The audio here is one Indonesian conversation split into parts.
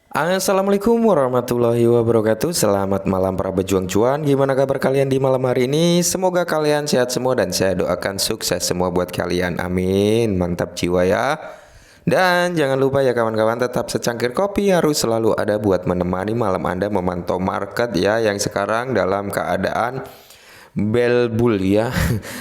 Assalamualaikum warahmatullahi wabarakatuh. Selamat malam para pejuang cuan. Gimana kabar kalian di malam hari ini? Semoga kalian sehat semua dan saya doakan sukses semua buat kalian. Amin. Mantap jiwa ya. Dan jangan lupa ya kawan-kawan, tetap secangkir kopi harus selalu ada buat menemani malam Anda memantau market ya, yang sekarang dalam keadaan bell bull ya.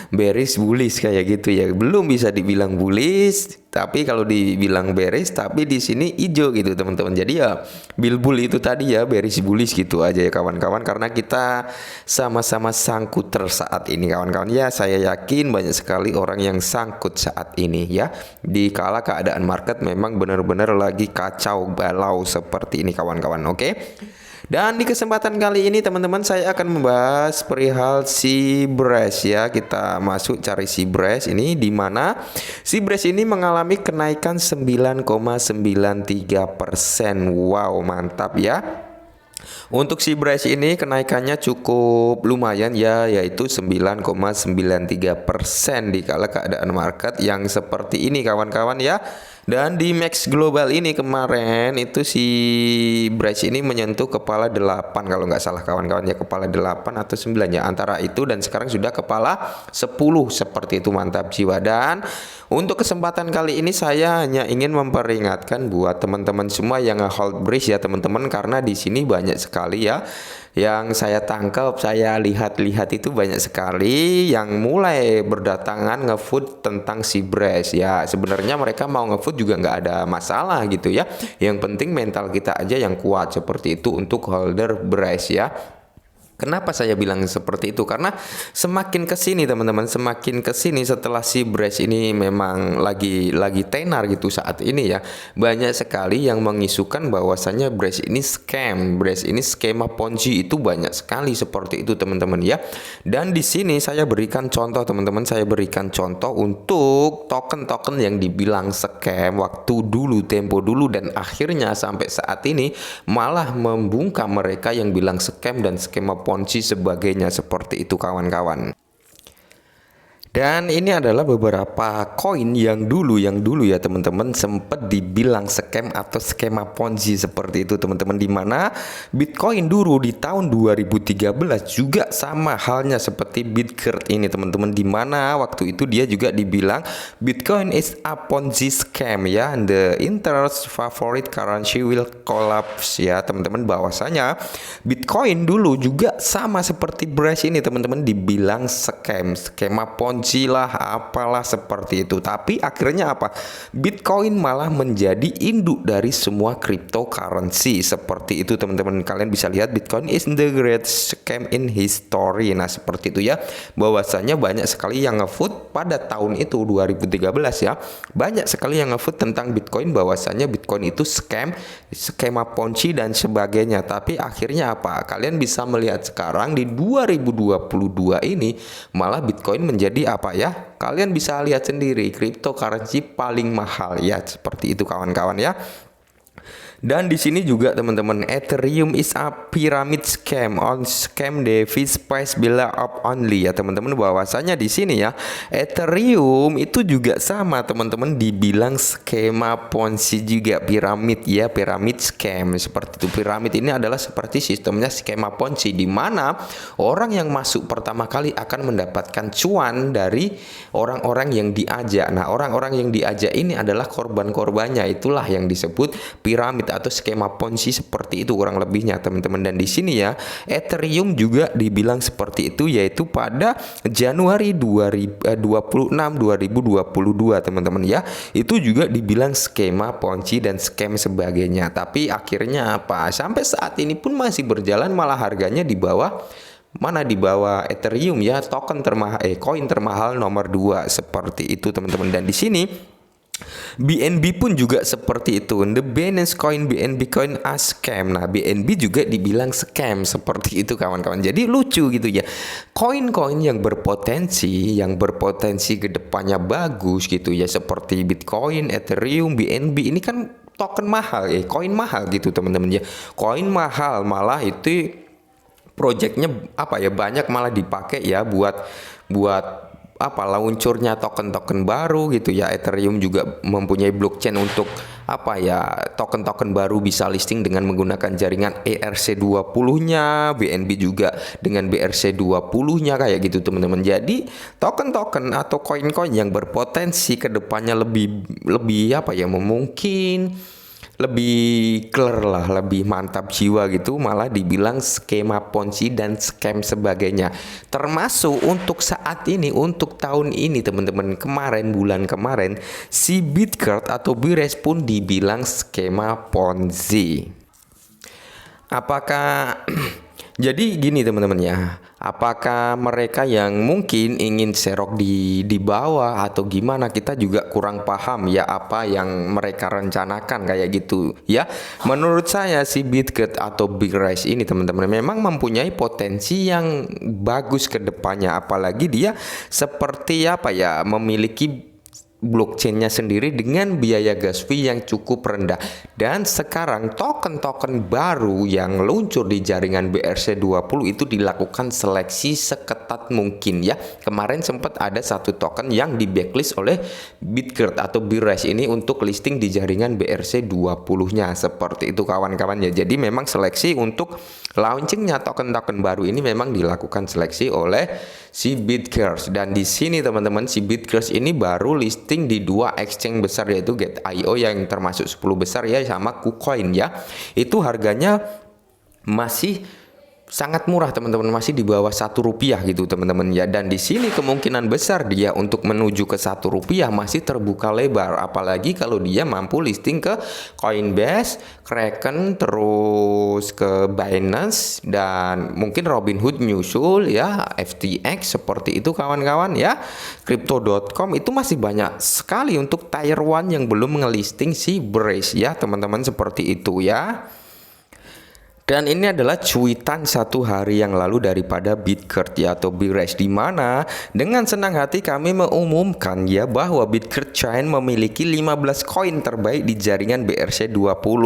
Bearish bullish kayak gitu ya. Belum bisa dibilang bullish, tapi kalau dibilang bearish tapi di sini hijau gitu teman-teman. Jadi ya bell bull itu tadi ya, bearish bullish gitu aja ya kawan-kawan, karena kita sama-sama sangkut saat ini kawan-kawan ya. Saya yakin banyak sekali orang yang sangkut saat ini ya, di kala keadaan market memang benar-benar lagi kacau balau seperti ini kawan-kawan. Oke. Dan di kesempatan kali ini teman-teman, saya akan membahas perihal Sibres ya. Kita masuk cari Sibres ini, di mana Sibres ini mengalami kenaikan 9,93%. Wow, mantap ya. Untuk Sibres ini kenaikannya cukup lumayan ya, yaitu 9,93% di kala keadaan market yang seperti ini kawan-kawan ya. Dan di Max Global ini kemarin itu si Bryce ini menyentuh kepala 8 kalau nggak salah kawan-kawan ya, kepala 8 atau 9 ya, antara itu, dan sekarang sudah kepala 10 seperti itu. Mantap jiwa. Dan untuk kesempatan kali ini saya hanya ingin memperingatkan buat teman-teman semua yang nge-hold Bryce ya teman-teman, karena di sini banyak sekali ya yang saya tangkap, saya lihat-lihat itu banyak sekali yang mulai berdatangan ngefood tentang si Bryce ya. Sebenarnya mereka mau ngefood juga nggak ada masalah gitu ya. Yang penting mental kita aja yang kuat seperti itu untuk holder Bryce ya. Kenapa saya bilang seperti itu? Karena semakin kesini teman-teman, semakin kesini setelah si Bryce ini memang lagi tenar gitu saat ini ya, banyak sekali yang mengisukan bahwasannya Bryce ini scam, Bryce ini skema Ponzi, itu banyak sekali seperti itu teman-teman ya. Dan di sini saya berikan contoh teman-teman, saya berikan contoh untuk token-token yang dibilang scam waktu dulu, tempo dulu, dan akhirnya sampai saat ini malah membungkam mereka yang bilang scam dan skema Ponzi sebagainya seperti itu kawan-kawan. Dan ini adalah beberapa koin yang dulu ya teman-teman sempat dibilang scam atau skema Ponzi seperti itu teman-teman, di mana Bitcoin dulu di tahun 2013 juga sama halnya seperti Bitgert ini teman-teman, di mana waktu itu dia juga dibilang Bitcoin is a Ponzi scam ya, and the interest favorite currency will collapse ya teman-teman. Bahwasanya Bitcoin dulu juga sama seperti Bryce ini teman-teman, dibilang scam, skema Ponzi lah apalah seperti itu. Tapi akhirnya apa? Bitcoin malah menjadi induk dari semua cryptocurrency seperti itu teman-teman. Kalian bisa lihat Bitcoin is the greatest scam in history. Nah seperti itu ya, bahwasanya banyak sekali yang ngefood pada tahun itu 2013 ya, banyak sekali yang ngefood tentang Bitcoin, bahwasanya Bitcoin itu scam, skema Ponzi dan sebagainya. Tapi akhirnya apa? Kalian bisa melihat sekarang di 2022 ini malah Bitcoin menjadi apa ya? Kalian bisa lihat sendiri, cryptocurrency paling mahal ya, seperti itu kawan-kawan ya. Dan di sini juga teman-teman, Ethereum is a pyramid scam on scam Davis price bila up only ya teman-teman. Bahwasanya di sini ya, Ethereum itu juga sama teman-teman, dibilang skema Ponzi juga, piramid ya, piramid scam seperti itu. Piramid ini adalah seperti sistemnya skema Ponzi, di mana orang yang masuk pertama kali akan mendapatkan cuan dari orang-orang yang diajak. Nah, orang-orang yang diajak ini adalah korban-korbannya. Itulah yang disebut piramid atau skema Ponzi seperti itu kurang lebihnya teman-teman. Dan di sini ya, Ethereum juga dibilang seperti itu, yaitu pada Januari 2026 2022 teman-teman ya, itu juga dibilang skema Ponzi dan scam sebagainya. Tapi akhirnya apa? Sampai saat ini pun masih berjalan, malah harganya di bawah di bawah Ethereum ya, token termahal koin termahal nomor 2 seperti itu teman-teman. Dan di sini BNB pun juga seperti itu. The Binance Coin, BNB Coin a scam. Nah, BNB juga dibilang scam seperti itu kawan-kawan. Jadi lucu gitu ya. Koin-koin yang berpotensi ke depannya bagus gitu ya, seperti Bitcoin, Ethereum, BNB ini kan token mahal koin mahal gitu teman-teman ya. Koin mahal, malah itu projectnya apa ya, banyak malah dipakai ya buat apa, launchurnya token-token baru gitu ya. Ethereum juga mempunyai blockchain untuk apa ya, token-token baru bisa listing dengan menggunakan jaringan ERC20-nya, BNB juga dengan BRC20-nya kayak gitu teman-teman. Jadi token-token atau koin-koin yang berpotensi kedepannya lebih apa ya, mungkin lebih clear lah, lebih mantap jiwa gitu, malah dibilang skema Ponzi dan scam sebagainya. Termasuk untuk saat ini, untuk tahun ini teman-teman, bulan kemarin si Bitcard atau Bires pun dibilang skema Ponzi. Apakah jadi gini teman-teman ya, apakah mereka yang mungkin ingin serok di bawah atau gimana, kita juga kurang paham ya apa yang mereka rencanakan kayak gitu ya. Menurut saya si Bitget atau Bires ini teman-teman memang mempunyai potensi yang bagus ke depannya, apalagi dia seperti apa ya, memiliki blockchainnya sendiri dengan biaya gas fee yang cukup rendah. Dan sekarang token-token baru yang luncur di jaringan BRC20 itu dilakukan seleksi seketat mungkin ya. Kemarin sempat ada satu token yang di backlist oleh Bitcard atau Bires ini untuk listing di jaringan BRC20-nya, seperti itu kawan-kawan ya. Jadi memang seleksi untuk launchingnya token-token baru ini memang dilakukan seleksi oleh si Bitcard. Dan di sini teman-teman, si Bitcard ini baru listing di 2 exchange besar, yaitu Get.io yang termasuk 10 besar ya, sama KuCoin ya. Itu harganya masih sangat murah teman-teman, masih di bawah Rp1 gitu teman-teman ya. Dan di sini kemungkinan besar dia untuk menuju ke Rp1 masih terbuka lebar, apalagi kalau dia mampu listing ke Coinbase, Kraken, terus ke Binance, dan mungkin Robinhood nyusul ya, FTX, seperti itu kawan-kawan ya. Crypto.com itu masih banyak sekali untuk tier 1 yang belum ngelisting si Bires ya teman-teman, seperti itu ya. Dan ini adalah cuitan 1 hari yang lalu daripada Bitcard ya, atau Bires, di mana dengan senang hati kami mengumumkan ya bahwa Bitcard Chain memiliki 15 koin terbaik di jaringan BRC20.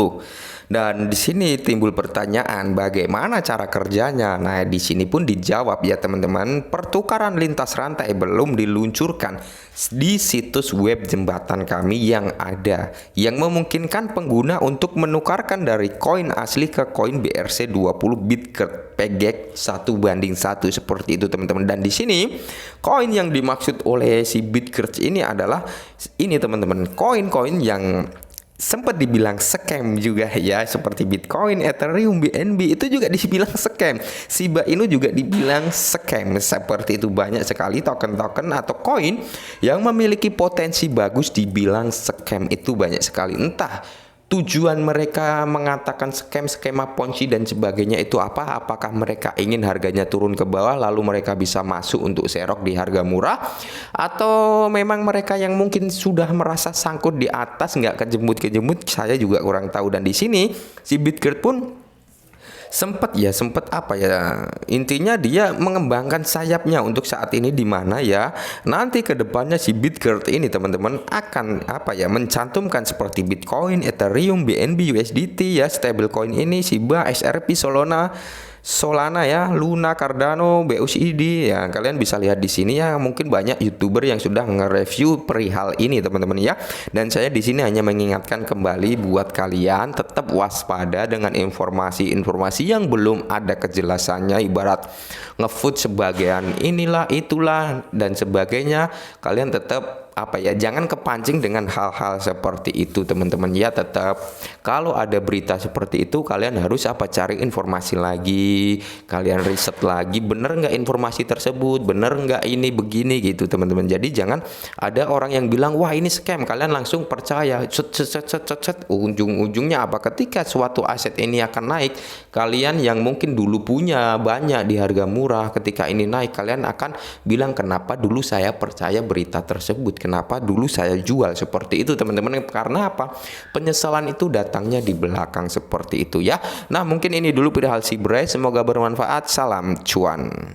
Dan di sini timbul pertanyaan, bagaimana cara kerjanya? Nah, di sini pun dijawab ya teman-teman. Pertukaran lintas rantai belum diluncurkan di situs web jembatan kami yang ada, yang memungkinkan pengguna untuk menukarkan dari koin asli ke koin BRC20 Bitcard PGEX 1:1, seperti itu teman-teman. Dan di sini koin yang dimaksud oleh si Bitcard ini adalah ini teman-teman, koin-koin yang sempat dibilang scam juga ya, seperti Bitcoin, Ethereum, BNB itu juga dibilang scam. Shiba Inu juga dibilang scam. Seperti itu, banyak sekali token-token atau koin yang memiliki potensi bagus dibilang scam, itu banyak sekali. Entah tujuan mereka mengatakan scam, skema Ponzi dan sebagainya itu apa? Apakah mereka ingin harganya turun ke bawah lalu mereka bisa masuk untuk serok di harga murah, atau memang mereka yang mungkin sudah merasa sangkut di atas nggak kejemut-kejemut? Saya juga kurang tahu. Dan di sini si Bitcard pun sempat apa ya, intinya dia mengembangkan sayapnya untuk saat ini, di mana ya nanti kedepannya si Bitcard ini teman-teman akan apa ya, mencantumkan seperti Bitcoin, Ethereum, BNB, USDT ya, stablecoin ini, Shiba, XRP, Solana ya, Luna, Cardano, BUSD ya. Kalian bisa lihat di sini ya, mungkin banyak YouTuber yang sudah nge-review perihal ini teman-teman ya. Dan saya di sini hanya mengingatkan kembali buat kalian tetap waspada dengan informasi-informasi yang belum ada kejelasannya, ibarat ngefood sebagian inilah itulah dan sebagainya. Kalian tetap apa ya, jangan kepancing dengan hal-hal seperti itu teman-teman ya. Tetap kalau ada berita seperti itu, kalian harus apa, cari informasi lagi, kalian riset lagi, bener nggak informasi tersebut, bener nggak ini begini gitu teman-teman. Jadi jangan ada orang yang bilang wah ini scam, kalian langsung percaya, ujung-ujungnya apa, ketika suatu aset ini akan naik, kalian yang mungkin dulu punya banyak di harga murah, ketika ini naik kalian akan bilang kenapa dulu saya percaya berita tersebut, kenapa dulu saya jual, seperti itu teman-teman. Karena apa? Penyesalan itu datangnya di belakang, seperti itu ya. Nah, mungkin ini dulu perihal si Bires, semoga bermanfaat. Salam cuan.